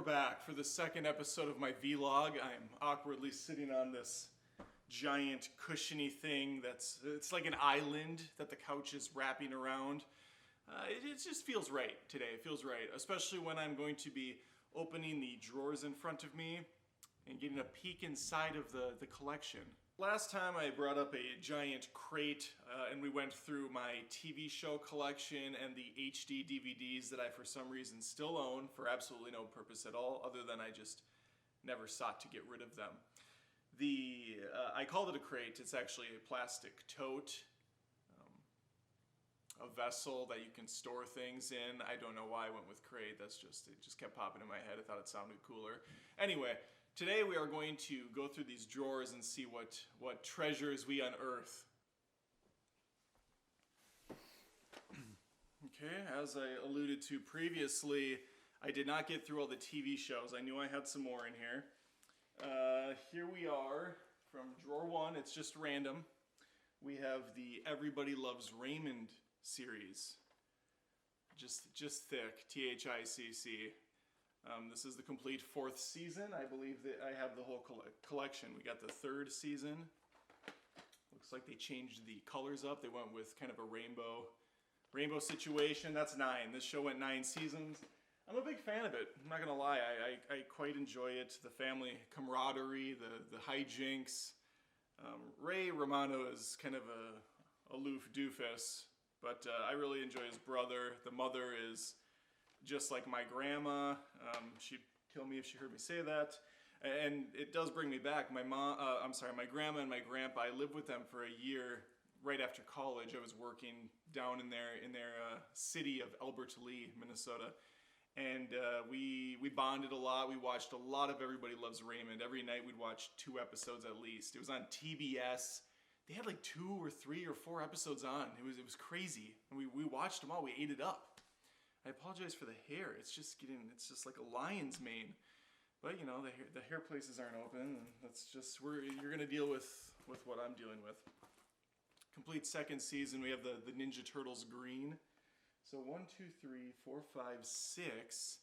we're back for the second episode of my vlog. I'm awkwardly sitting on this giant cushiony thing it's like an island that the couch is wrapping around. It just feels right today. It feels right, especially when I'm going to be opening the drawers in front of me and getting a peek inside of the collection. Last time I brought up a giant crate and we went through my TV show collection and the HD DVDs that I for some reason still own for absolutely no purpose at all, other than I just never sought to get rid of them. I called it a crate. It's actually a plastic tote, a vessel that you can store things in. I don't know why I went with crate. It just kept popping in my head. I thought it sounded cooler. Anyway, today we are going to go through these drawers and see what treasures we unearth. Okay, as I alluded to previously, I did not get through all the TV shows. I knew I had some more in here. Here we are from drawer one. It's just random. We have the Everybody Loves Raymond series. Just thick, THICC. This is the complete 4th season. I believe that I have the whole collection. We got the 3rd season. Looks like they changed the colors up. They went with kind of a rainbow situation. That's 9. This show went 9 seasons. I'm a big fan of it. I'm not gonna lie. I quite enjoy it. The family camaraderie, the hijinks. Ray Romano is kind of a aloof doofus, but I really enjoy his brother. The mother is just like my grandma. She'd kill me if she heard me say that. And it does bring me back. My grandma and my grandpa, I lived with them for a year right after college. I was working down in their city of Albert Lee, Minnesota. And we bonded a lot. We watched a lot of Everybody Loves Raymond. Every night we'd watch 2 episodes at least. It was on TBS. They had like 2 or 3 or 4 episodes on. It was crazy. And we watched them all. We ate it up. I apologize for the hair. It's just like a lion's mane. But you know, the hair places aren't open, and you're gonna deal with what I'm dealing with. Complete 2nd season. We have the Ninja Turtles green. So 1, 2, 3, 4, 5, 6.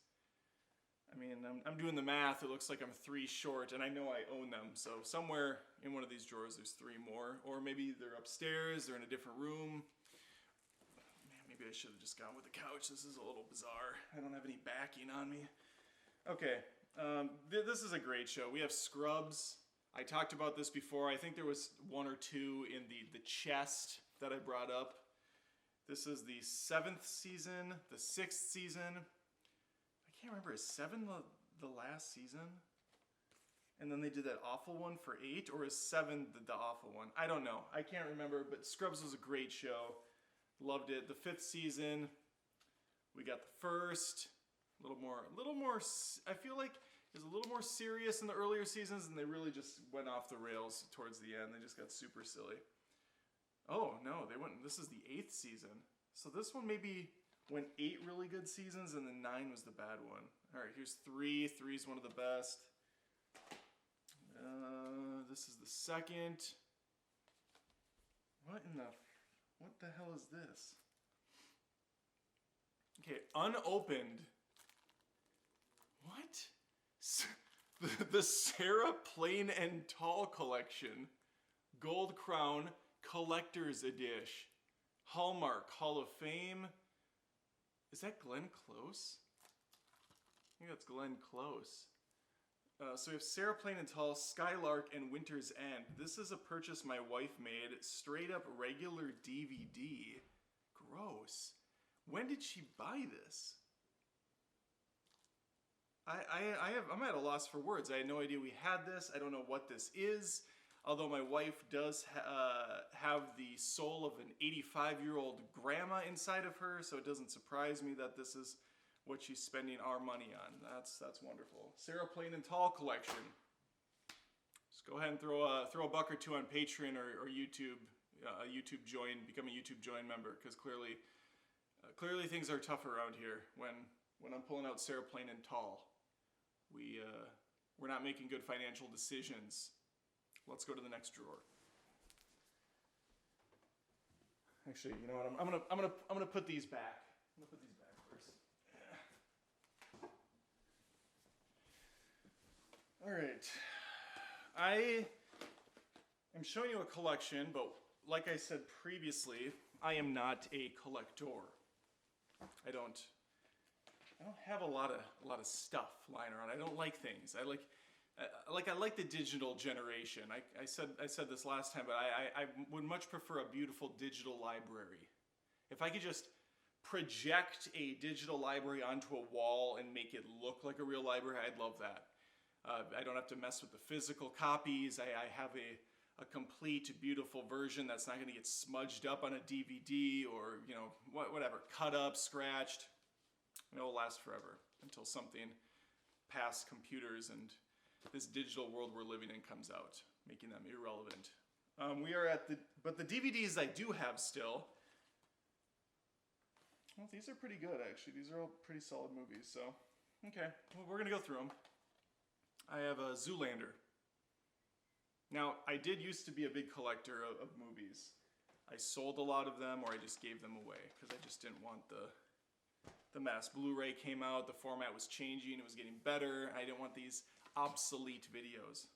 I mean, I'm doing the math. It looks like I'm 3 short, and I know I own them. So somewhere in one of these drawers, there's 3 more, or maybe they're upstairs. They're in a different room. Man, maybe I should have just gone with the couch. This is a little bizarre. I don't have any backing on me. Okay, this is a great show. We have Scrubs. I talked about this before. I think there was 1 or 2 in the chest that I brought up. This is the 7th season, the 6th season. I can't remember, is 7 the last season? And then they did that awful one for 8, or is 7 the awful one? I don't know. I can't remember, but Scrubs was a great show. Loved it. The 5th season, we got the 1st. A little more, I feel like it was a little more serious in the earlier seasons, and they really just went off the rails towards the end. They just got super silly. Oh, no, this is the 8th season. So this one maybe went 8 really good seasons, and then 9 was the bad one. All right, here's 3. 3 is one of the best. This is the 2nd. What the hell is this? Okay, unopened. What? The Sarah Plain and Tall collection. Gold Crown Collector's Edition. Hallmark Hall of Fame. Is that Glenn Close? I think that's Glenn Close. So we have Sarah Plain and Tall, Skylark, and Winter's End. This is a purchase my wife made. Straight up regular DVD. Gross. When did she buy this? I'm at a loss for words. I had no idea we had this. I don't know what this is. Although my wife does have the soul of an 85-year-old grandma inside of her, so it doesn't surprise me that this is what she's spending our money on. That's wonderful. Sarah Plain and Tall collection. Just go ahead and throw a buck or 2 on Patreon or YouTube. Become a YouTube join member, because clearly things are tough around here. When I'm pulling out Sarah Plain and Tall, we're not making good financial decisions. Let's go to the next drawer. Actually, you know what? I'm gonna put these back. I'm gonna put these back first. All right. I am showing you a collection, but like I said previously, I am not a collector. I don't have a lot of stuff lying around. I don't like things. I like the digital generation. I said this last time, but I would much prefer a beautiful digital library. If I could just project a digital library onto a wall and make it look like a real library, I'd love that. I don't have to mess with the physical copies. I have a complete, beautiful version that's not going to get smudged up on a DVD or, you know, whatever, cut up, scratched. It will last forever until something past computers and this digital world we're living in comes out, making them irrelevant. But the DVDs I do have still, well, these are pretty good actually. These are all pretty solid movies, so, okay, well, we're gonna go through them. I have a Zoolander. Now, I did used to be a big collector of movies. I sold a lot of them or I just gave them away because I just didn't want the mass. Blu-ray came out, the format was changing, it was getting better. I didn't want these obsolete videos.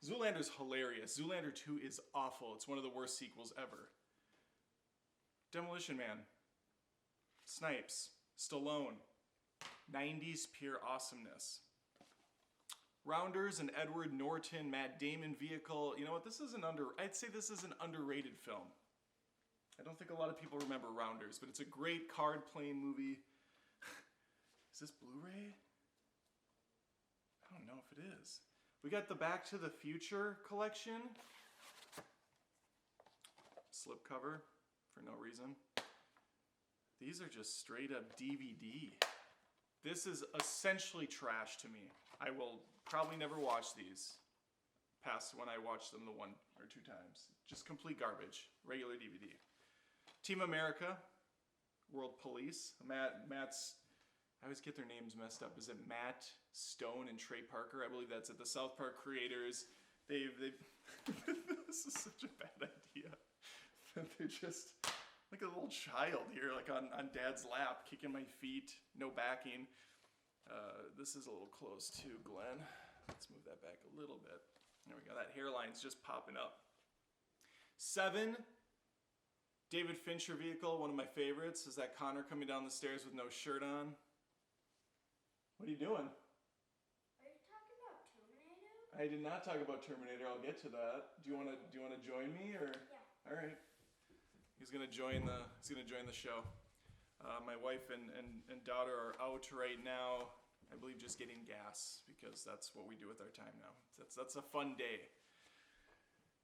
Zoolander's hilarious. Zoolander 2 is awful. It's one of the worst sequels ever. Demolition Man. Snipes. Stallone. 90s pure awesomeness. Rounders, an Edward Norton, Matt Damon vehicle. You know what? I'd say this is an underrated film. I don't think a lot of people remember Rounders, but it's a great card-playing movie. Is this Blu-ray? I don't know if it is. We got the Back to the Future collection. Slipcover for no reason. These are just straight up DVD. This is essentially trash to me. I will probably never watch these past when I watched them the 1 or 2 times. Just complete garbage. Regular DVD. Team America, World Police. Matt's, I always get their names messed up. Is it Matt Stone and Trey Parker? I believe that's it. The South Park creators. They've this is such a bad idea. They're just like a little child here, like on Dad's lap, kicking my feet, no backing. This is a little close too, Glenn. Let's move that back a little bit. There we go. That hairline's just popping up. 7. David Fincher vehicle, one of my favorites. Is that Connor coming down the stairs with no shirt on? What are you doing? Are you talking about Terminator? I did not talk about Terminator. I'll get to that. Do you want to join me or? Yeah. All right. He's gonna join the show. My wife and daughter are out right now. I believe just getting gas because that's what we do with our time now. That's a fun day.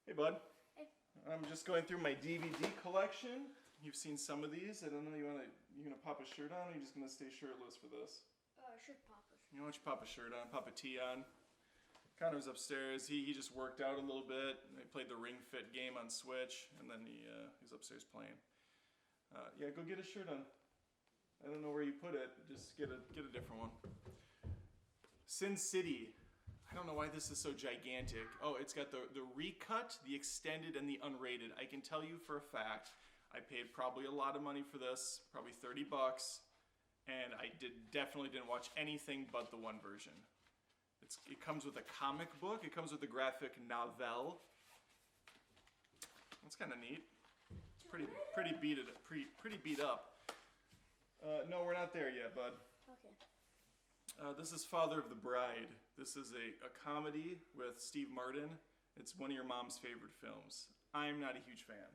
Hey, bud. Hey. I'm just going through my DVD collection. You've seen some of these. I don't know. You gonna pop a shirt on, or are you just gonna stay shirtless for this? Shirt poppers. You know, why don't you pop a shirt on, pop a tee on. Connor's upstairs. He just worked out a little bit. He played the Ring Fit game on Switch, and then he's upstairs playing. Yeah, go get a shirt on. I don't know where you put it. Just get a different one. Sin City. I don't know why this is so gigantic. Oh, it's got the recut, the extended, and the unrated. I can tell you for a fact, I paid probably a lot of money for this, probably $30, and I definitely didn't watch anything but the one version. It comes with a comic book. It comes with a graphic novel. That's kind of neat. It's pretty beat up. No, we're not there yet, bud. Okay. This is Father of the Bride. This is a comedy with Steve Martin. It's one of your mom's favorite films. I'm not a huge fan,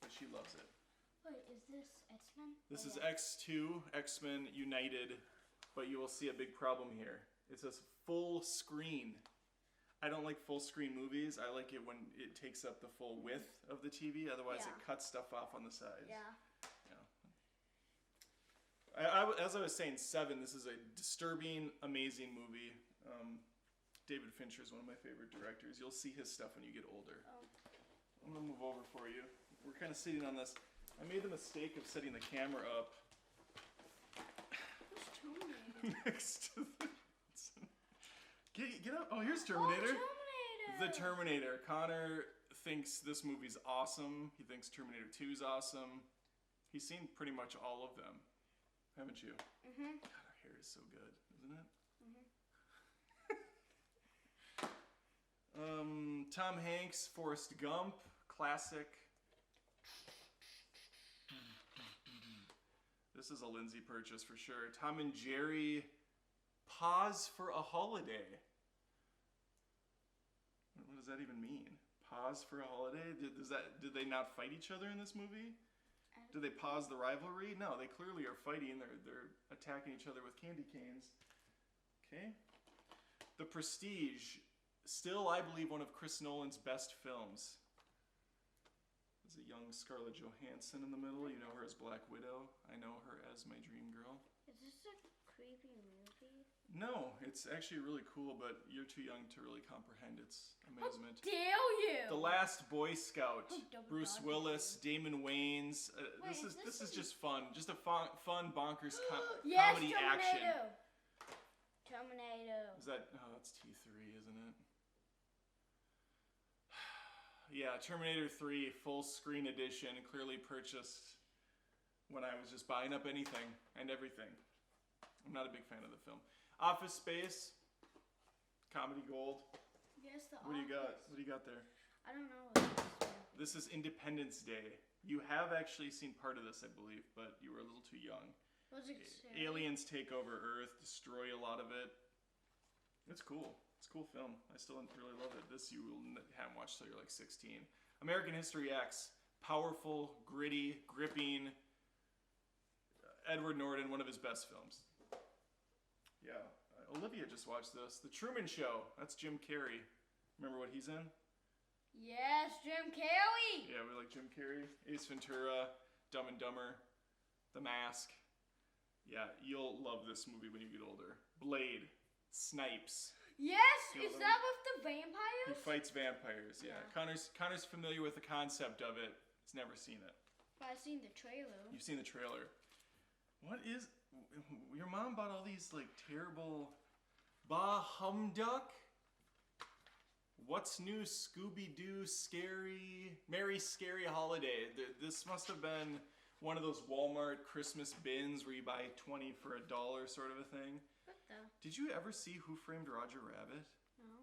but she loves it. Wait, is this X-Men? This is X2, X-Men United, but you will see a big problem here. It says full screen. I don't like full screen movies. I like it when it takes up the full width of the TV. Otherwise, it cuts stuff off on the sides. Yeah. As I was saying, 7, this is a disturbing, amazing movie. David Fincher is one of my favorite directors. You'll see his stuff when you get older. Oh. I'm going to move over for you. We're kind of sitting on this. I made the mistake of setting the camera up Who's Terminator? next to the... Get up. Oh, here's Terminator. Oh, Terminator. The Terminator. Connor thinks this movie's awesome. He thinks Terminator 2 is awesome. He's seen pretty much all of them. Haven't you? Mm-hmm. God, our hair is so good, isn't it? Mm-hmm. Tom Hanks, Forrest Gump, classic. This is a Lindsay purchase for sure. Tom and Jerry, Pause for a Holiday. What does that even mean? Pause for a holiday? Did they not fight each other in this movie? Did they pause the rivalry? No, they clearly are fighting. They're attacking each other with candy canes. Okay. The Prestige, still I believe one of Chris Nolan's best films. There's a young Scarlett Johansson in the middle. You know her as Black Widow. I know her as my dream girl. Is this a creepy movie? No, it's actually really cool, but you're too young to really comprehend its amazement. How dare you! The Last Boy Scout, Oh, Bruce Willis, Damon Wayans. This is just fun, just a fun bonkers Yes, comedy action. Terminator. Is that? Oh, that's T3, isn't it? Yeah, Terminator 3 full screen edition, clearly purchased when I was just buying up anything and everything. I'm not a big fan of the film. Office Space, comedy gold. Yes, the What do you got? Office. What do you got there? I don't know what this is. This is Independence Day. You have actually seen part of this, I believe, but you were a little too young. Was it scary? Aliens take over Earth, destroy a lot of it. It's cool. It's a cool film. I still really love it. This you haven't watched till you're like 16. American History X. Powerful, gritty, gripping. Edward Norton, one of his best films. Yeah. Olivia just watched this. The Truman Show. That's Jim Carrey. Remember what he's in? Yes, Jim Carrey. Yeah, we like Jim Carrey. Ace Ventura, Dumb and Dumber, The Mask. Yeah, you'll love this movie when you get older. Blade, Snipes. Yes, You'll is love that it. with the He vampires? fights vampires, yeah. Yeah. Connor's familiar with the concept of it. He's never seen it. I've seen the trailer. You've seen the trailer. What is... Your mom bought all these, like, terrible... Bah Humduck? What's New Scooby-Doo Scary... Merry Scary Holiday. This must have been one of those Walmart Christmas bins where you buy 20 for $1 sort of a thing. What the? Did you ever see Who Framed Roger Rabbit? No.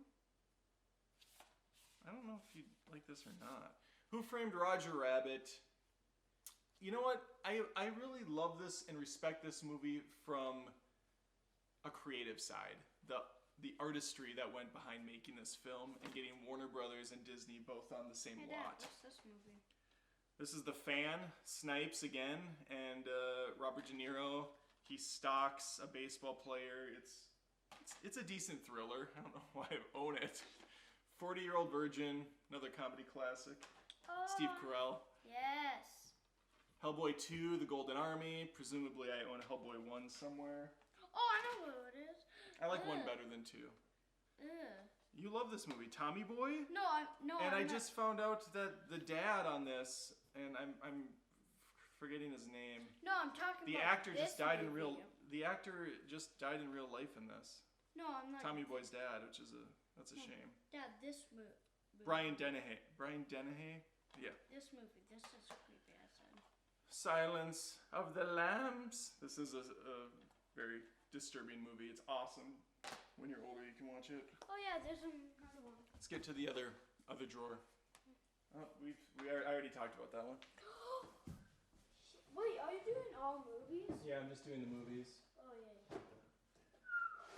I don't know if you like this or not. Who Framed Roger Rabbit? You know what? I really love this and respect this movie from a creative side. The artistry that went behind making this film and getting Warner Brothers and Disney both on the same Hey, Dad, lot. what's this movie? This is The Fan, Snipes again, and Robert De Niro. He stalks a baseball player. It's a decent thriller. I don't know why I own it. 40-Year-Old Virgin, another comedy classic. Steve Carell. Yes. Hellboy 2, The Golden Army. Presumably I own Hellboy 1 somewhere. Oh, I know what it is. I like 1 Ugh. better than 2. Ugh. You love this movie, Tommy Boy? No, And I I'm just found out that the dad on this, and I'm forgetting his name. No, I'm talking The about actor this just died in movie. The actor just died in real life in this. No, I'm not. Tommy Boy's dad, which is that's a shame. Dad, this movie. Brian Dennehy. Brian Dennehy? Yeah. This movie. This is creepy. I said. Silence of the Lambs. This is a very disturbing movie. It's awesome. When you're older, you can watch it. Oh yeah, there's another one. Let's get to the other drawer. Oh, I already talked about that one. Wait, are you doing all movies? Yeah, I'm just doing the movies. Oh yeah.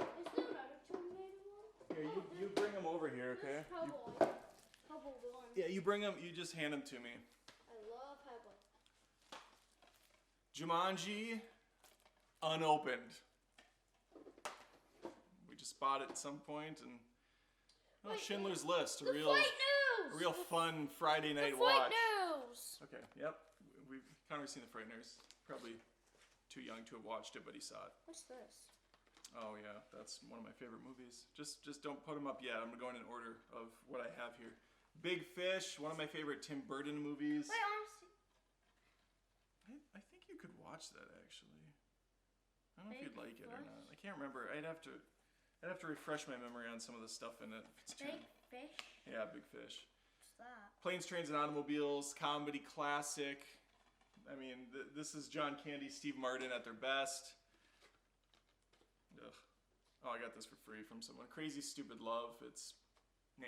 Is there another Terminator one? Here, you bring them over here, okay? Hubble one. Yeah, you bring them. You just hand them to me. I love Hubble. Jumanji, unopened. We just bought it at some point, and Wait, Schindler's List, a The real Fight News. fun Friday night The Fight watch. News. Okay, yep. We've kind of seen The Frighteners. Probably too young to have watched it, but he saw it. What's this? Oh yeah, that's one of my favorite movies. Just don't put them up yet. I'm going in order of what I have here. Big Fish, one of my favorite Tim Burton movies. Wait, honestly. I think you could watch that actually. I don't know if you'd like Big it or Fish? not. I can't remember. I'd have to refresh my memory on some of the stuff in it. If it's too, Big Fish. yeah, Big Fish. What's that? Planes, Trains, and Automobiles, comedy classic. I mean, this is John Candy, Steve Martin at their best. Ugh. Oh, I got this for free from someone. Crazy Stupid Love. It's, nah.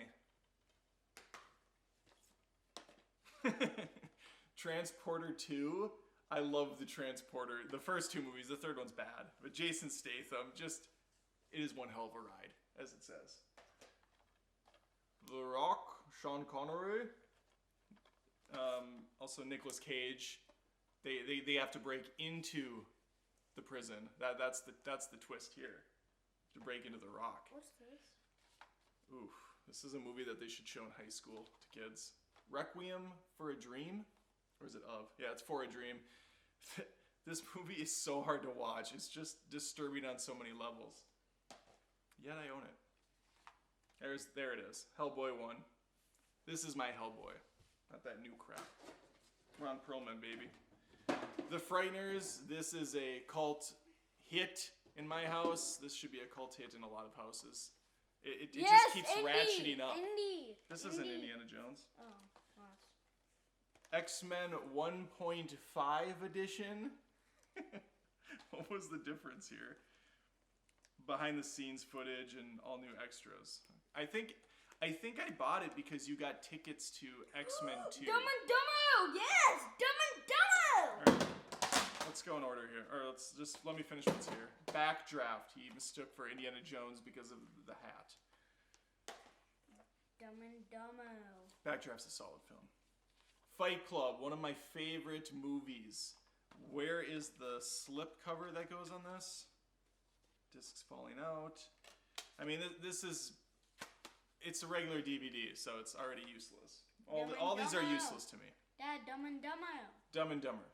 Transporter 2. I love the Transporter. The first two movies. The third one's bad. But Jason Statham, it is one hell of a ride, as it says. The Rock, Sean Connery. Also Nicolas Cage. They have to break into the prison. That's the twist here. To break into the Rock. What's this? Oof. This is a movie that they should show in high school to kids. Requiem for a Dream? Or is it of? Yeah, it's For a Dream. This movie is so hard to watch. It's just disturbing on so many levels. Yet I own it. There it is. Hellboy 1. This is my Hellboy. Not that new crap. Ron Perlman, baby. The Frighteners. This is a cult hit in my house. This should be a cult hit in a lot of houses. It Yes, just keeps Indy, ratcheting up. Indy, This Indy. isn't Indiana Jones. Oh, what? X-Men 1.5 edition. What was the difference here? Behind the scenes footage and all new extras. I think I bought it because you got tickets to X-Men 2. Dumb and Dumbo! Yes! Dumb and Dumbo! All right. Let's go in order here. Or let me finish what's here. Backdraft. He mistook for Indiana Jones because of the hat. Dumb and Dumbo. Backdraft's a solid film. Fight Club, one of my favorite movies. Where is the slip cover that goes on this? Discs falling out. I mean, it's a regular DVD, so it's already useless. All these are useless to me. Dad, Dumb and Dumbo. Dumb and Dumber.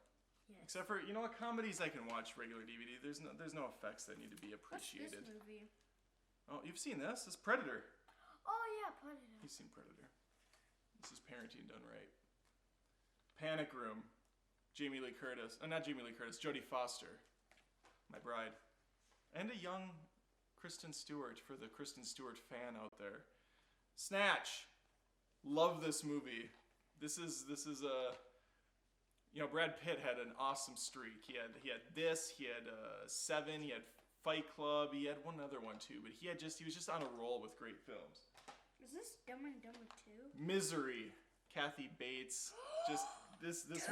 Yes. Except for, comedies I can watch regular DVD. There's no effects that need to be appreciated. What's this movie? Oh, you've seen this? This is Predator. Oh yeah, Predator. You've seen Predator. This is parenting done right. Panic Room. Jamie Lee Curtis. Not Jamie Lee Curtis. Jodie Foster. My bride. And a young Kristen Stewart for the Kristen Stewart fan out there. Snatch. Love this movie. This is Brad Pitt had an awesome streak. He had this, he had Seven, he had Fight Club, he had one other one too, but he was just on a roll with great films. Is this Dumb and Dumber 2? Misery. Kathy Bates. This movie is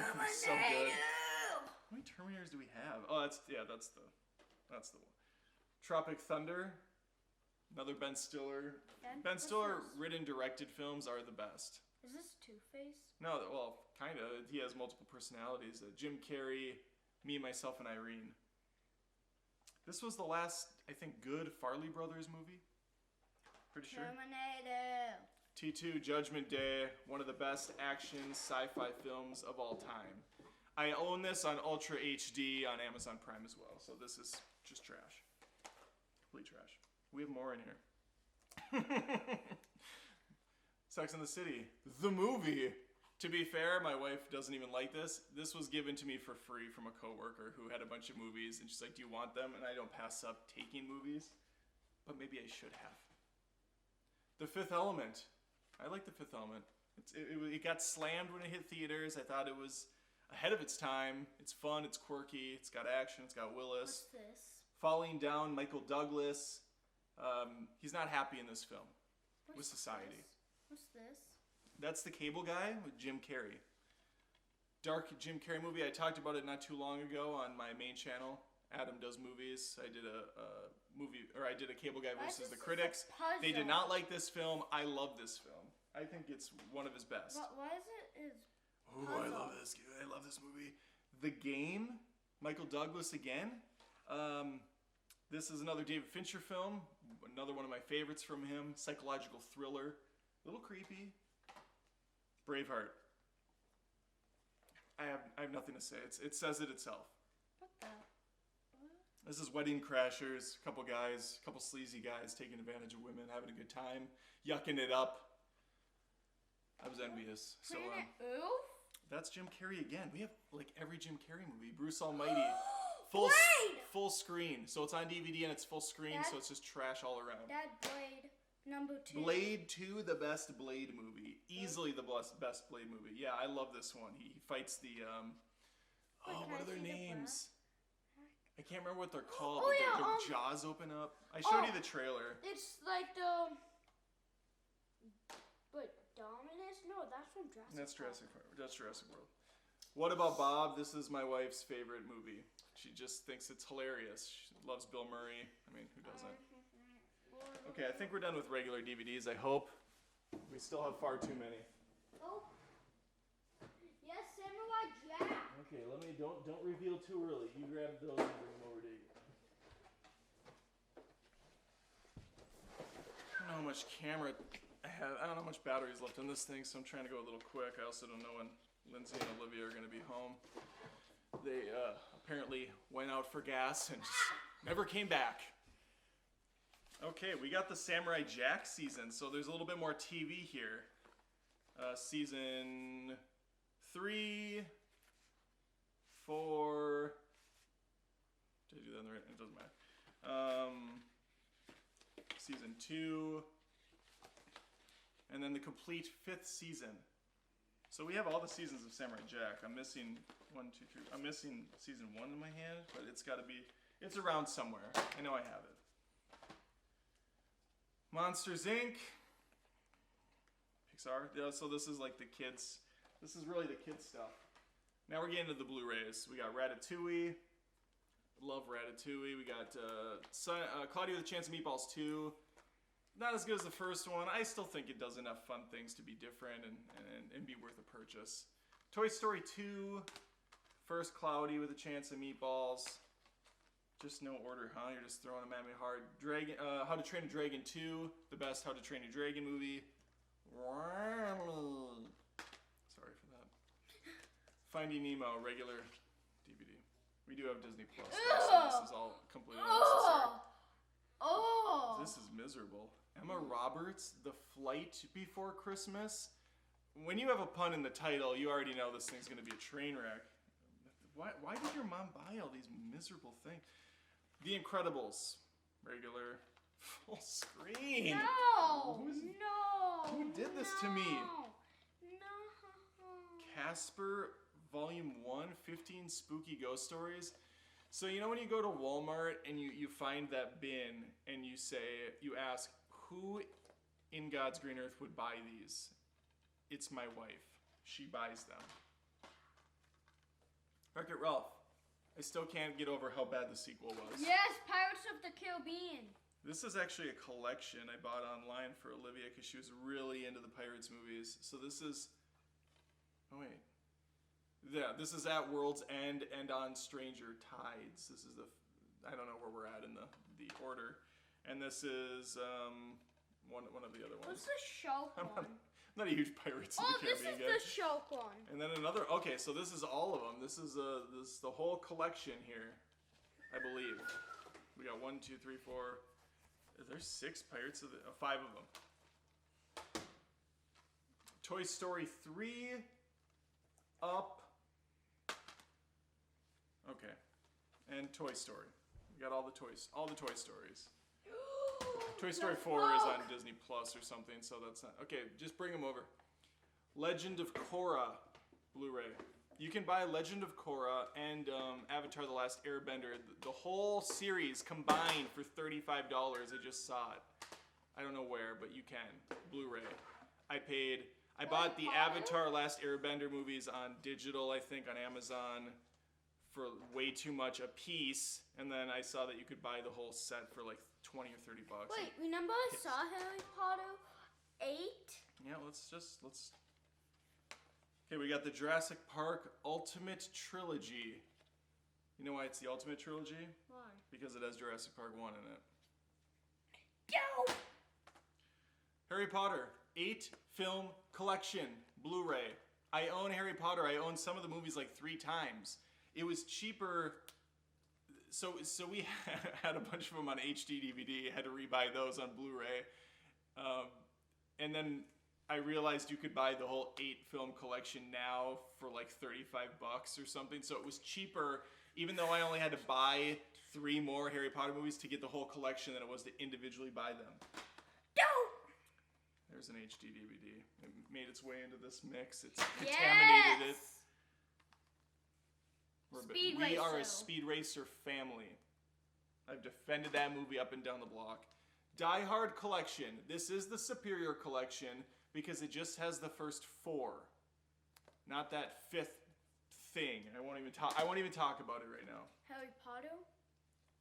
so good. How many Terminators do we have? Oh, that's the one. Tropic Thunder. Another Ben Stiller. Ben Stiller written directed films are the best. Is this Two-Face? No, well, kind of. He has multiple personalities. Jim Carrey, Me, Myself, and Irene. This was the last, I think, good Farley Brothers movie. Pretty sure. Terminator. T2, Judgment Day, one of the best action sci-fi films of all time. I own this on Ultra HD on Amazon Prime as well, so this is just trash. Complete trash. We have more in here. Sex and the City, the movie. To be fair, my wife doesn't even like this. This was given to me for free from a coworker who had a bunch of movies, and she's like, "Do you want them?" And I don't pass up taking movies, but maybe I should have. The Fifth Element. I like The Fifth Element. It got slammed when it hit theaters. I thought it was ahead of its time. It's fun. It's quirky. It's got action. It's got Willis. What's this? Falling Down, Michael Douglas. He's not happy in this film with What's society. This? What's this? That's The Cable Guy with Jim Carrey. Dark Jim Carrey movie. I talked about it not too long ago on my main channel. Adam Does Movies. I did a Cable Guy versus the Critics. They did not like this film. I love this film. I think it's one of his best. Why is it? Oh, I love this. I love this movie. The Game. Michael Douglas again. This is another David Fincher film. Another one of my favorites from him. Psychological thriller. A little creepy. Braveheart. I have nothing to say. It says it itself. What the? This is Wedding Crashers. A couple guys, a couple sleazy guys taking advantage of women, having a good time, yucking it up. I was envious. So Oof? that's Jim Carrey again. We have like every Jim Carrey movie. Bruce Almighty. Full screen. So it's on DVD and it's full screen, so it's just trash all around. Dad, Blade number 2. Blade 2, the best Blade movie. Easily the best Blade movie. Yeah, I love this one. He fights the what are their names? I can't remember what they're called, but their jaws open up. I showed you the trailer. It's like the... But Dominus? No, that's from Jurassic That's Park. Jurassic Park. That's Jurassic World. What about Bob? This is my wife's favorite movie. She just thinks it's hilarious. She loves Bill Murray. I mean, who doesn't? Okay, I think we're done with regular DVDs, I hope. We still have far too many. Oh. Yes, Samurai Jack. Okay, don't reveal too early. You grab those and bring them over to you. I don't know how much camera I have. I don't know how much batteries left in this thing, so I'm trying to go a little quick. I also don't know when Lindsay and Olivia are going to be home. They apparently went out for gas and just never came back. Okay, we got the Samurai Jack season, so there's a little bit more TV here. Season 3, 4. Did I do that in the right? It doesn't matter. Season 2, and then the complete 5th season. So we have all the seasons of Samurai Jack. I'm missing 1, 2, 3. I'm missing season 1 in my hand, but it's got to be. It's around somewhere. I know I have it. Monsters Inc. Pixar. Yeah, so this is like the kids. This is really the kids stuff. Now we're getting to the Blu-rays. We got Ratatouille. Love Ratatouille. We got Cloudy with a Chance of Meatballs 2. Not as good as the first one. I still think it does enough fun things to be different and be worth a purchase. Toy Story 2. First Cloudy with a Chance of Meatballs. Just no order, huh? You're just throwing them at me hard. How to Train a Dragon 2. The best How to Train a Dragon movie. Sorry for that. Finding Nemo, regular DVD. We do have Disney Plus, so this is all completely unnecessary. Oh. This is miserable. Emma Roberts, The Flight Before Christmas. When you have a pun in the title, you already know this thing's going to be a train wreck. Why did your mom buy all these miserable things? The Incredibles, regular full screen. No. Who did this to me? No. Casper, Volume 1, 15 Spooky Ghost Stories. So you know when you go to Walmart and you find that bin and you ask, who in God's green earth would buy these? It's my wife. She buys them. Wreck-It Ralph. I still can't get over how bad the sequel was. Yes, Pirates of the Caribbean. This is actually a collection I bought online for Olivia because she was really into the Pirates movies. So this is... Oh, wait. Yeah, this is At World's End and On Stranger Tides. This is the... I don't know where we're at in the order. And this is one of the other ones. What's the Shulk one? I'm not a huge Pirates of the Caribbean guy. This is the Shulk one. And then another... Okay, so this is all of them. This is the whole collection here, I believe. We got 1, 2, 3, 4... There's 6 Pirates of the... 5 of them. Toy Story 3... Up. Okay. And Toy Story. We got all the Toy Stories. Toy Story 4 is on Disney Plus or something, so that's not... Okay, just bring them over. Legend of Korra Blu-ray. You can buy Legend of Korra and Avatar The Last Airbender, the whole series combined for $35. I just saw it. I don't know where, but you can. Blu-ray. I bought the Avatar Last Airbender movies on digital, I think, on Amazon for way too much a piece, and then I saw that you could buy the whole set for like 20 or 30 bucks. Wait, remember I saw Harry Potter 8? Yeah, let's... Okay, we got the Jurassic Park Ultimate Trilogy. You know why it's the Ultimate Trilogy? Why? Because it has Jurassic Park 1 in it. Go! Harry Potter 8 film collection Blu-ray. I own Harry Potter. I own some of the movies like 3 times. It was cheaper. So we had a bunch of them on HD DVD. Had to rebuy those on Blu-ray. And then I realized you could buy the whole 8 film collection now for like 35 bucks or something. So it was cheaper, even though I only had to buy 3 more Harry Potter movies to get the whole collection than it was to individually buy them. There's an HD DVD. It made its way into this mix. It's contaminated it. We are a Speed Racer family. I've defended that movie up and down the block. Die Hard Collection. This is the superior collection because it just has the first 4, not that 5th thing. I won't even talk about it right now. Harry Potter?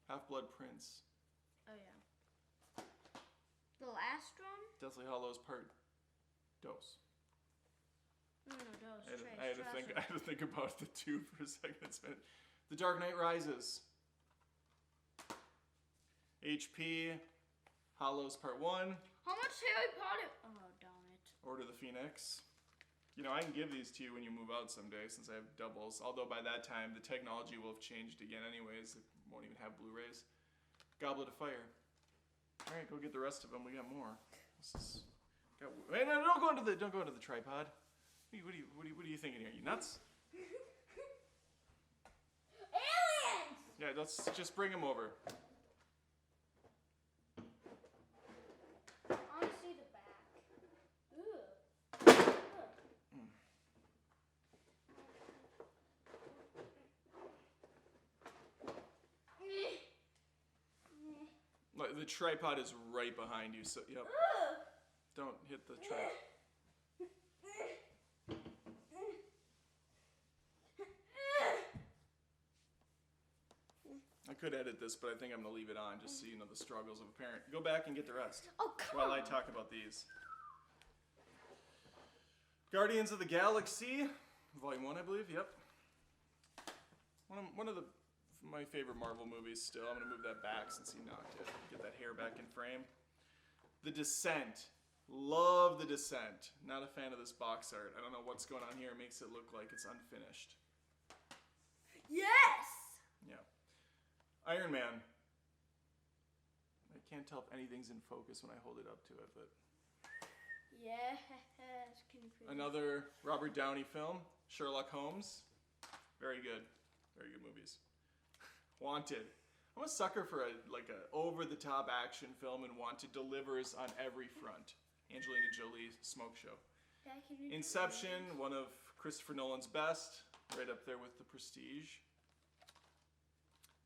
Half-Blood Prince. Oh, yeah. The last one? Deathly Hallows Part Dos. No, that was I had to think about the 2 for a second. It's been The Dark Knight Rises. HP, Hallows Part 1. How much Harry Potter? Oh, darn it. Order of the Phoenix. You know, I can give these to you when you move out someday since I have doubles. Although by that time, the technology will have changed again anyways. It won't even have Blu-rays. Goblet of Fire. All right, go get the rest of them. We got more. Wait, no, don't go into the tripod. What are you thinking here? You nuts? Aliens! Yeah, let's just bring them over. I want to see the back. Ugh. Look, the tripod is right behind you, so yep. Don't hit the tripod. I could edit this, but I think I'm going to leave it on just so you know the struggles of a parent. Go back and get the rest Oh, come while on. I talk about these. Guardians of the Galaxy, Volume 1, I believe. Yep. One of my favorite Marvel movies still. I'm going to move that back since he knocked it. Get that hair back in frame. The Descent. Love The Descent. Not a fan of this box art. I don't know what's going on here. It makes it look like it's unfinished. Yes! Yeah. Iron Man. I can't tell if anything's in focus when I hold it up to it, but... Yes. Can you please? Another Robert Downey film. Sherlock Holmes. Very good. Very good movies. Wanted. I'm a sucker for a over-the-top action film, and Wanted delivers on every front. Angelina Jolie smoke show. Dad, can you Inception, one of Christopher Nolan's best, right up there with The Prestige.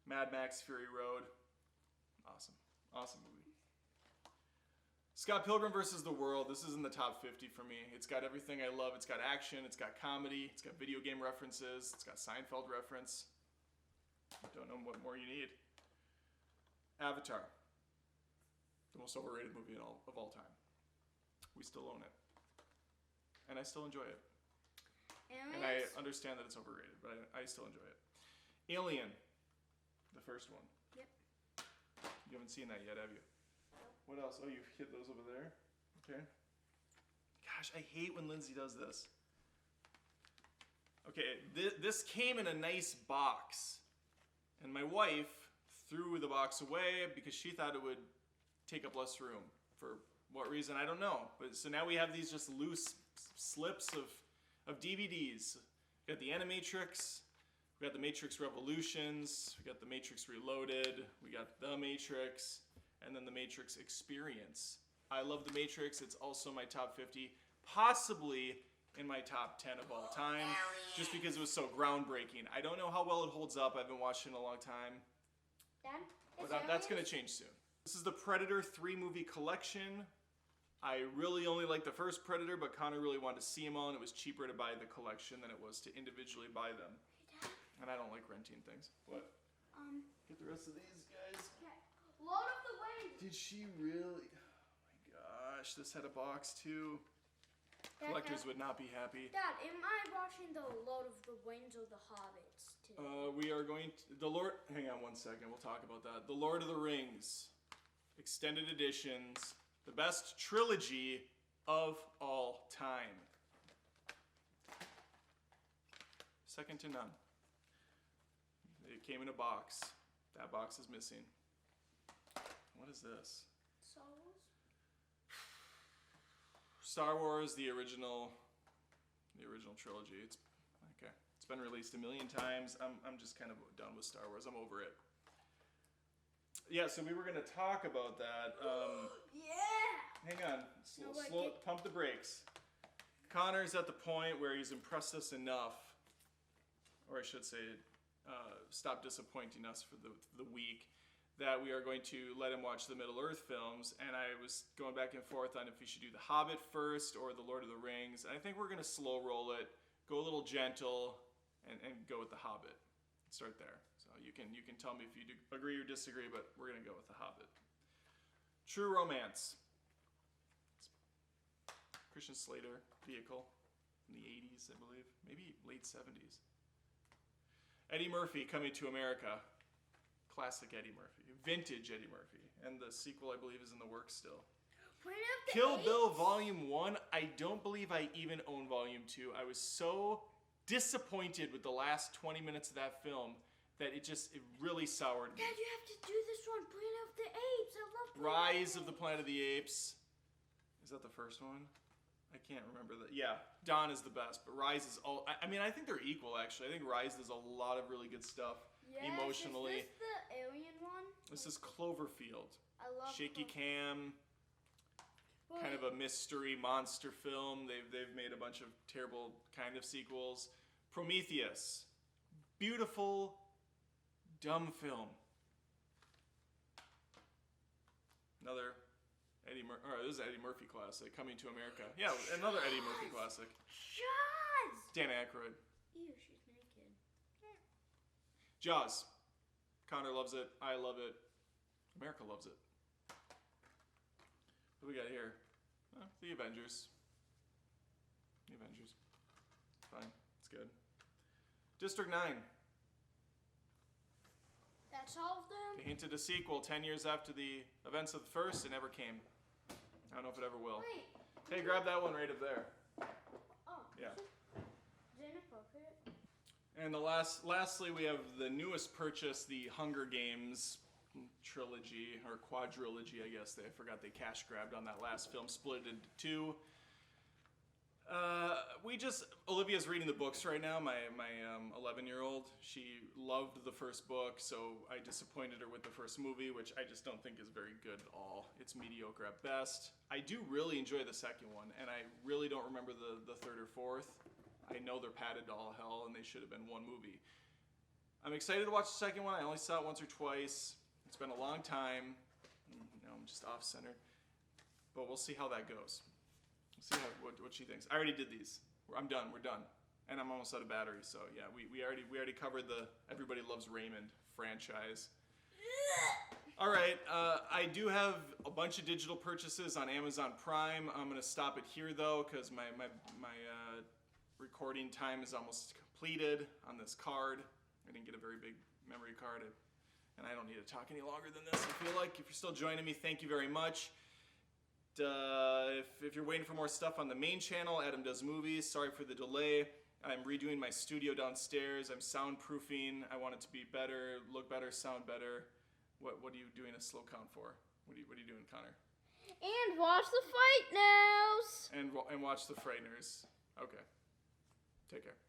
Mad Max Fury Road. Awesome. Awesome movie. Scott Pilgrim vs. the World. This is in the top 50 for me. It's got everything I love. It's got action. It's got comedy. It's got video game references. It's got Seinfeld reference. Don't know what more you need. Avatar. The most overrated movie of all time. We still own it. And I still enjoy it. And I understand that it's overrated, but I still enjoy it. Alien. The first one. Yep. You haven't seen that yet, have you? Nope. What else? Oh, you've hid those over there? Okay. Gosh, I hate when Lindsay does this. Okay, this came in a nice box. And my wife threw the box away because she thought it would take up less room. For what reason, I don't know. But so now we have these just loose slips of DVDs. We got the Animatrix. We got the Matrix Revolutions, we got the Matrix Reloaded, we got the Matrix, and then the Matrix Experience. I love the Matrix. It's also my top 50, possibly in my top 10 of all time, just because it was so groundbreaking. I don't know how well it holds up. I haven't watched it in a long time. Dad, But that's going to change soon. This is the Predator 3-movie collection. I really only like the first Predator, but Connor really wanted to see them all, and it was cheaper to buy the collection than it was to individually buy them. And I don't like renting things. What? Get the rest of these guys. Okay. Lord of the Rings. Did she really? Oh my gosh, this had a box too. Dad, Collectors would not be happy. Dad, am I watching the Lord of the Rings or the Hobbits today? We are going to the Lord. Hang on one second. We'll talk about that. The Lord of the Rings, extended editions, the best trilogy of all time. Second to none. It came in a box. That box is missing. What is this? Souls? Star Wars, the original trilogy. It's okay. It's been released a million times. I'm just kind of done with Star Wars. I'm over it. Yeah, so we were gonna talk about that. Yeah! Hang on. Slow, pump the brakes. Connor's at the point where he's impressed us enough, or I should say, stop disappointing us for the week, that we are going to let him watch the Middle-earth films, and I was going back and forth on if we should do The Hobbit first or The Lord of the Rings. And I think we're going to slow roll it, go a little gentle, and go with The Hobbit. Start there. So you can tell me if you agree or disagree, but we're going to go with The Hobbit. True Romance. Christian Slater vehicle in the 80s, I believe. Maybe late 70s. Eddie Murphy, Coming to America. Classic Eddie Murphy. Vintage Eddie Murphy. And the sequel, I believe, is in the works still. Kill Bill Volume 1. I don't believe I even own Volume 2. I was so disappointed with the last 20 minutes of that film that it really soured me. Dad, you have to do this one. Planet of the Apes. I love Rise of the Planet of the Apes. Is that the first one? I can't remember that. Yeah, Dawn is the best, but Rise is all... I mean, I think they're equal, actually. I think Rise does a lot of really good stuff emotionally. Is this the alien one? This is Cloverfield. I love Shaky cam, kind of a mystery monster film. They've made a bunch of terrible kind of sequels. Prometheus. Beautiful, dumb film. Another... this is Eddie Murphy classic, Coming to America. Yeah, another Eddie Murphy classic. Jaws! Dan Aykroyd. Ew, she's naked. Jaws. Connor loves it. I love it. America loves it. What do we got here? The Avengers. The Avengers. Fine. It's good. District 9. That's all of them? They hinted a sequel 10 years after the events of the first. It never came. I don't know if it ever will. Wait. Hey, grab that one right up there. Oh. Yeah. Inappropriate. And lastly, we have the newest purchase, the Hunger Games trilogy, or quadrilogy, I guess. I forgot they cash grabbed on that last film, split it into two. Olivia's reading the books right now, my 11-year-old. She loved the first book, so I disappointed her with the first movie, which I just don't think is very good at all. It's mediocre at best. I do really enjoy the second one, and I really don't remember the third or fourth. I know they're padded to all hell, and they should have been one movie. I'm excited to watch the second one. I only saw it once or twice. It's been a long time. I'm just off-center. But we'll see how that goes. We'll see what she thinks. I already did these. I'm done. We're done. And I'm almost out of battery, so yeah, we already covered the Everybody Loves Raymond franchise. All right, I do have a bunch of digital purchases on Amazon Prime. I'm gonna stop it here though, because my recording time is almost completed on this card. I didn't get a very big memory card, and I don't need to talk any longer than this. I feel like if you're still joining me, thank you very much. If you're waiting for more stuff on the main channel, Adam Does Movies, sorry for the delay. I'm redoing my studio downstairs. I'm soundproofing. I want it to be better, look better, sound better. What are you doing a slow count for? What are you doing, Connor? And watch the fight now. And watch the Frighteners. Okay. Take care.